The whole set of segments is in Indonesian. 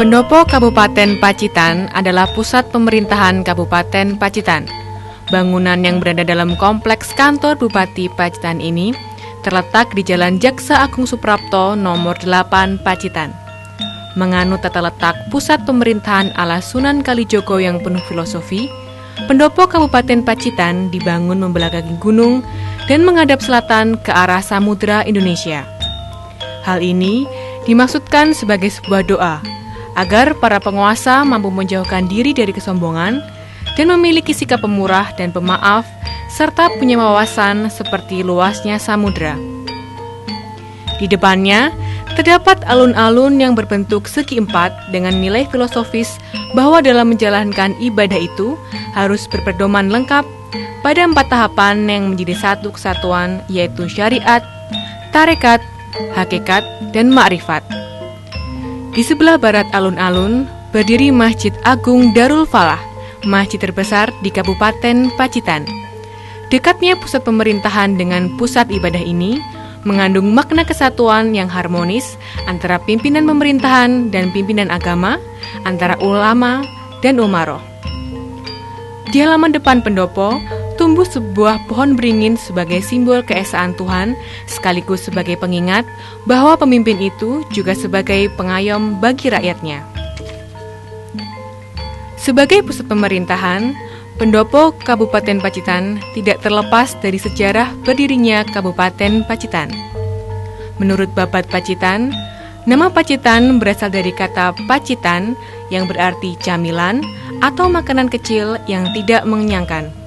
Pendopo Kabupaten Pacitan adalah pusat pemerintahan Kabupaten Pacitan. Bangunan yang berada dalam kompleks kantor Bupati Pacitan ini terletak di Jalan Jaksa Agung Suprapto nomor 8 Pacitan. Menganut tata letak pusat pemerintahan ala Sunan Kalijogo yang penuh filosofi, Pendopo Kabupaten Pacitan dibangun membelakangi gunung dan menghadap selatan ke arah Samudra Indonesia. Hal ini dimaksudkan sebagai sebuah doa agar para penguasa mampu menjauhkan diri dari kesombongan dan memiliki sikap pemurah dan pemaaf serta punya wawasan seperti luasnya samudra. Di depannya terdapat alun-alun yang berbentuk segi empat dengan nilai filosofis bahwa dalam menjalankan ibadah itu harus berpedoman lengkap pada 4 tahapan yang menjadi satu kesatuan, yaitu syariat, tarekat, hakikat, dan ma'rifat. Di sebelah barat alun-alun berdiri Masjid Agung Darul Falah, masjid terbesar di Kabupaten Pacitan. Dekatnya pusat pemerintahan dengan pusat ibadah ini mengandung makna kesatuan yang harmonis antara pimpinan pemerintahan dan pimpinan agama, antara ulama dan umaroh. Di halaman depan pendopo tumbuh sebuah pohon beringin sebagai simbol keesaan Tuhan, sekaligus sebagai pengingat bahwa pemimpin itu juga sebagai pengayom bagi rakyatnya. Sebagai pusat pemerintahan, Pendopo Kabupaten Pacitan tidak terlepas dari sejarah berdirinya Kabupaten Pacitan. Menurut Babat Pacitan, nama Pacitan berasal dari kata pacitan yang berarti camilan atau makanan kecil yang tidak mengenyangkan.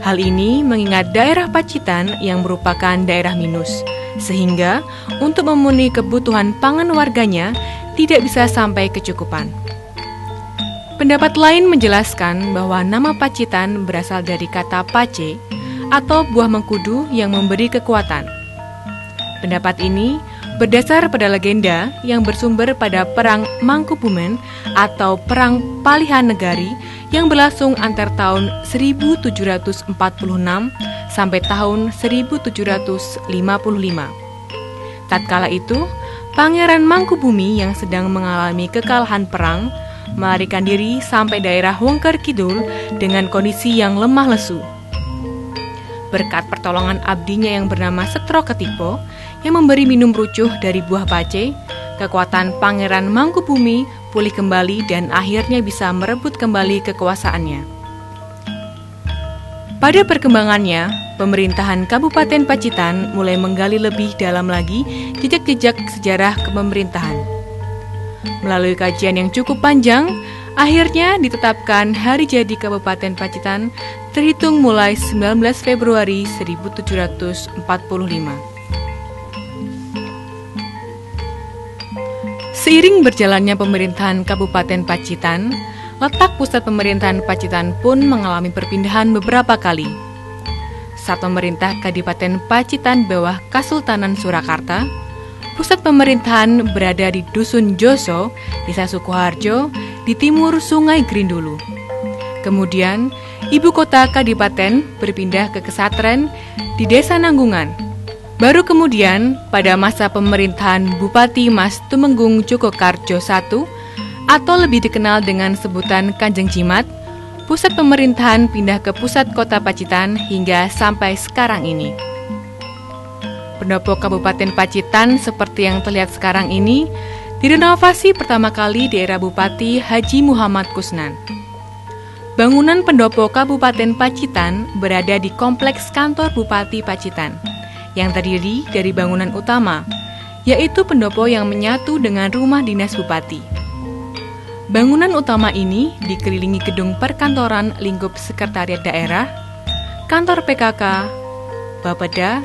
Hal ini mengingat daerah Pacitan yang merupakan daerah minus, sehingga untuk memenuhi kebutuhan pangan warganya tidak bisa sampai kecukupan. Pendapat lain menjelaskan bahwa nama Pacitan berasal dari kata pace atau buah mengkudu yang memberi kekuatan. Pendapat ini berdasar pada legenda yang bersumber pada Perang Mangkubumen atau Perang Palihan Negari yang berlangsung antar tahun 1746 sampai tahun 1755. Tatkala itu, Pangeran Mangkubumi yang sedang mengalami kekalahan perang melarikan diri sampai daerah Wengker Kidul dengan kondisi yang lemah lesu. Berkat pertolongan abdinya yang bernama Setro Ketipo yang memberi minum rucuh dari buah pace, kekuatan Pangeran Mangkubumi pulih kembali dan akhirnya bisa merebut kembali kekuasaannya. Pada perkembangannya, pemerintahan Kabupaten Pacitan mulai menggali lebih dalam lagi jejak-jejak sejarah kepemerintahan. Melalui kajian yang cukup panjang, akhirnya ditetapkan hari jadi Kabupaten Pacitan terhitung mulai 19 Februari 1745. Seiring berjalannya pemerintahan Kabupaten Pacitan, letak pusat pemerintahan Pacitan pun mengalami perpindahan beberapa kali. Saat pemerintah Kadipaten Pacitan bawah Kasultanan Surakarta, pusat pemerintahan berada di Dusun Joso, Desa Sukoharjo, di timur Sungai Grindulu. Kemudian, ibu kota Kadipaten berpindah ke Kesatren di Desa Nanggungan. Baru kemudian, pada masa pemerintahan Bupati Mas Tumenggung Jogokarjo I, atau lebih dikenal dengan sebutan Kanjeng Jimat, pusat pemerintahan pindah ke pusat kota Pacitan hingga sampai sekarang ini. Pendopo Kabupaten Pacitan seperti yang terlihat sekarang ini direnovasi pertama kali di era Bupati Haji Muhammad Kusnan. Bangunan Pendopo Kabupaten Pacitan berada di Kompleks Kantor Bupati Pacitan, yang terdiri dari bangunan utama, yaitu pendopo yang menyatu dengan rumah dinas bupati. Bangunan utama ini dikelilingi gedung perkantoran lingkup sekretariat daerah, kantor PKK, Bapeda,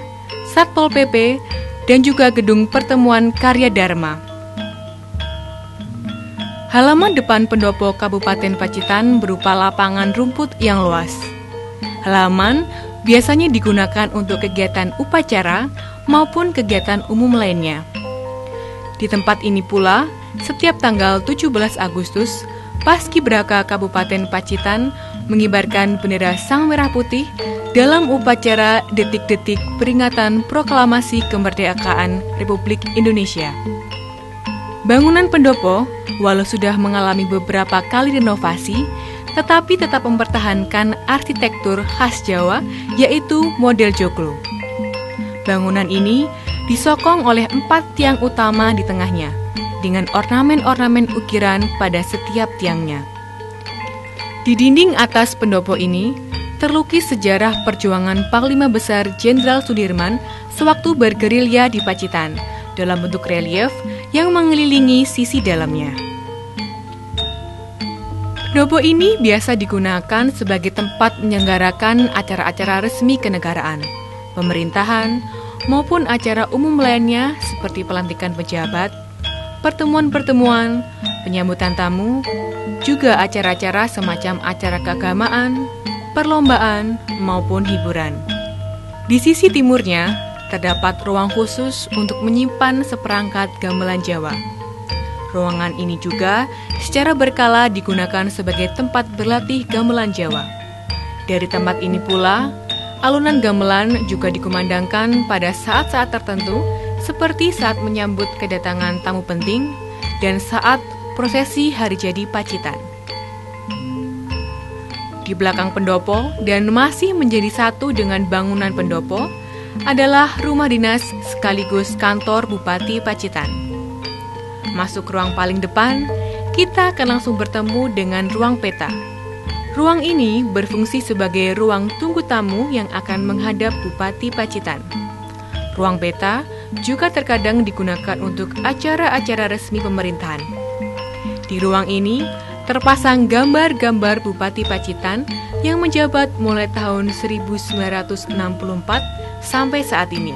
Satpol PP, dan juga gedung pertemuan Karya Dharma. Halaman depan pendopo Kabupaten Pacitan berupa lapangan rumput yang luas. Halaman biasanya digunakan untuk kegiatan upacara maupun kegiatan umum lainnya. Di tempat ini pula, setiap tanggal 17 Agustus, Paskibraka Kabupaten Pacitan mengibarkan bendera Sang Merah Putih dalam upacara detik-detik peringatan proklamasi kemerdekaan Republik Indonesia. Bangunan pendopo, walau sudah mengalami beberapa kali renovasi, tetapi tetap mempertahankan arsitektur khas Jawa, yaitu model joglo. Bangunan ini disokong oleh 4 tiang utama di tengahnya, dengan ornamen-ornamen ukiran pada setiap tiangnya. Di dinding atas pendopo ini, terlukis sejarah perjuangan Panglima Besar Jenderal Sudirman sewaktu bergerilya di Pacitan, dalam bentuk relief yang mengelilingi sisi dalamnya. Pendopo ini biasa digunakan sebagai tempat menyelenggarakan acara-acara resmi kenegaraan, pemerintahan, maupun acara umum lainnya seperti pelantikan pejabat, pertemuan-pertemuan, penyambutan tamu, juga acara-acara semacam acara keagamaan, perlombaan, maupun hiburan. Di sisi timurnya, terdapat ruang khusus untuk menyimpan seperangkat gamelan Jawa. Ruangan ini juga secara berkala digunakan sebagai tempat berlatih gamelan Jawa. Dari tempat ini pula, alunan gamelan juga dikumandangkan pada saat-saat tertentu, seperti saat menyambut kedatangan tamu penting dan saat prosesi hari jadi Pacitan. Di belakang pendopo dan masih menjadi satu dengan bangunan pendopo adalah rumah dinas sekaligus kantor Bupati Pacitan. Masuk ruang paling depan, kita akan langsung bertemu dengan ruang peta. Ruang ini berfungsi sebagai ruang tunggu tamu yang akan menghadap Bupati Pacitan. Ruang peta juga terkadang digunakan untuk acara-acara resmi pemerintahan. Di ruang ini terpasang gambar-gambar Bupati Pacitan yang menjabat mulai tahun 1964 sampai saat ini.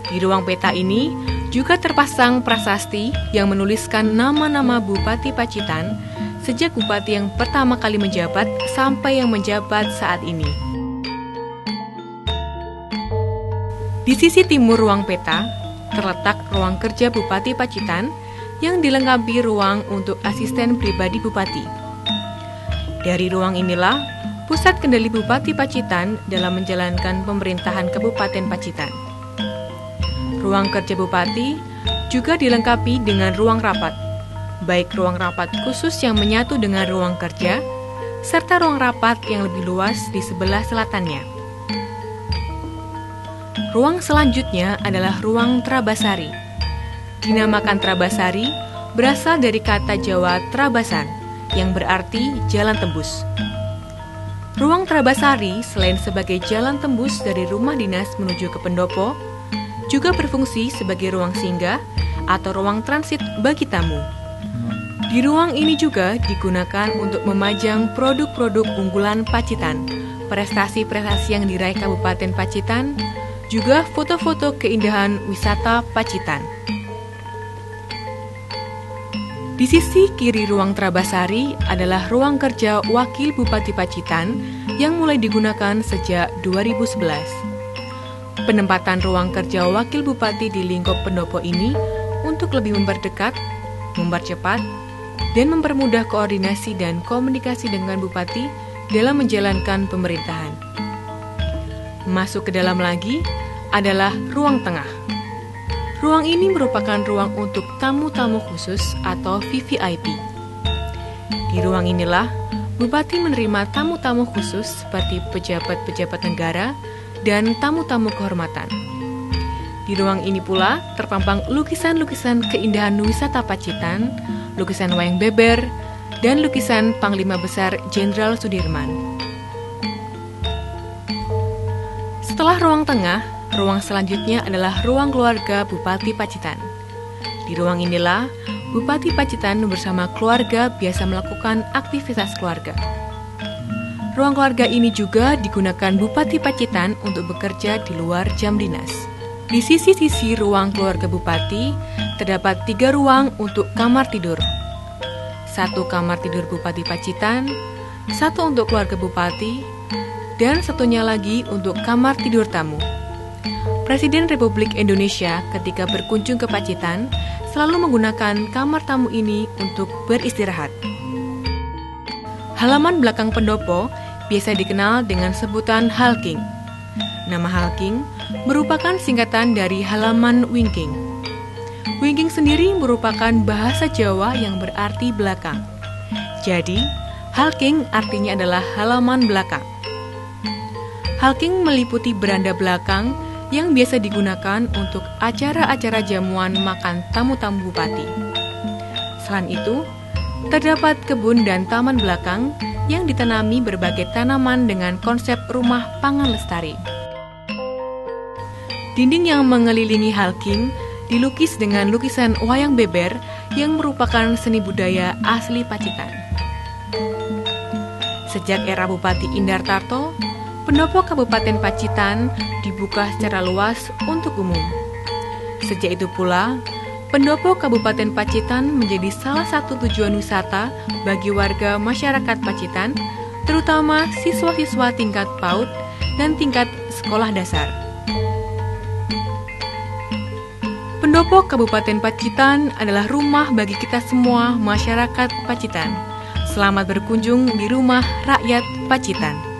Di ruang peta ini juga terpasang prasasti yang menuliskan nama-nama Bupati Pacitan sejak bupati yang pertama kali menjabat sampai yang menjabat saat ini. Di sisi timur ruang peta terletak ruang kerja Bupati Pacitan yang dilengkapi ruang untuk asisten pribadi bupati. Dari ruang inilah pusat kendali Bupati Pacitan dalam menjalankan pemerintahan Kabupaten Pacitan. Ruang kerja Bupati juga dilengkapi dengan ruang rapat, baik ruang rapat khusus yang menyatu dengan ruang kerja, serta ruang rapat yang lebih luas di sebelah selatannya. Ruang selanjutnya adalah ruang Trabasari. Dinamakan Trabasari berasal dari kata Jawa Trabasan, yang berarti jalan tembus. Ruang Trabasari selain sebagai jalan tembus dari rumah dinas menuju ke pendopo, juga berfungsi sebagai ruang singgah atau ruang transit bagi tamu. Di ruang ini juga digunakan untuk memajang produk-produk unggulan Pacitan, prestasi-prestasi yang diraih Kabupaten Pacitan, juga foto-foto keindahan wisata Pacitan. Di sisi kiri ruang Trabasari adalah ruang kerja Wakil Bupati Pacitan yang mulai digunakan sejak 2011. Penempatan ruang kerja Wakil Bupati di lingkup pendopo ini untuk lebih memperdekat, mempercepat, dan mempermudah koordinasi dan komunikasi dengan Bupati dalam menjalankan pemerintahan. Masuk ke dalam lagi adalah ruang tengah. Ruang ini merupakan ruang untuk tamu-tamu khusus atau VVIP. Di ruang inilah Bupati menerima tamu-tamu khusus seperti pejabat-pejabat negara dan tamu-tamu kehormatan. Di ruang ini pula terpampang lukisan-lukisan keindahan wisata Pacitan, lukisan wayang beber, dan lukisan Panglima Besar Jenderal Sudirman. Setelah ruang tengah, ruang selanjutnya adalah ruang keluarga Bupati Pacitan. Di ruang inilah, Bupati Pacitan bersama keluarga biasa melakukan aktivitas keluarga. Ruang keluarga ini juga digunakan Bupati Pacitan untuk bekerja di luar jam dinas. Di sisi-sisi ruang keluarga Bupati, terdapat 3 ruang untuk kamar tidur. 1 kamar tidur Bupati Pacitan, 1 untuk keluarga Bupati, dan 1-nya lagi untuk kamar tidur tamu. Presiden Republik Indonesia ketika berkunjung ke Pacitan selalu menggunakan kamar tamu ini untuk beristirahat. Halaman belakang pendopo biasa dikenal dengan sebutan Halking. Nama Halking merupakan singkatan dari halaman Wingking. Wingking sendiri merupakan bahasa Jawa yang berarti belakang. Jadi, halking artinya adalah halaman belakang. Halking meliputi beranda belakang yang biasa digunakan untuk acara-acara jamuan makan tamu-tamu bupati. Selain itu, terdapat kebun dan taman belakang yang ditanami berbagai tanaman dengan konsep rumah pangan lestari. Dinding yang mengelilingi halking dilukis dengan lukisan wayang beber yang merupakan seni budaya asli Pacitan. Sejak era Bupati Indartarto, pendopo Kabupaten Pacitan dibuka secara luas untuk umum. Sejak itu pula, pendopo Kabupaten Pacitan menjadi salah satu tujuan wisata bagi warga masyarakat Pacitan, terutama siswa-siswa tingkat PAUD dan tingkat sekolah dasar. Pendopo Kabupaten Pacitan adalah rumah bagi kita semua masyarakat Pacitan. Selamat berkunjung di rumah rakyat Pacitan.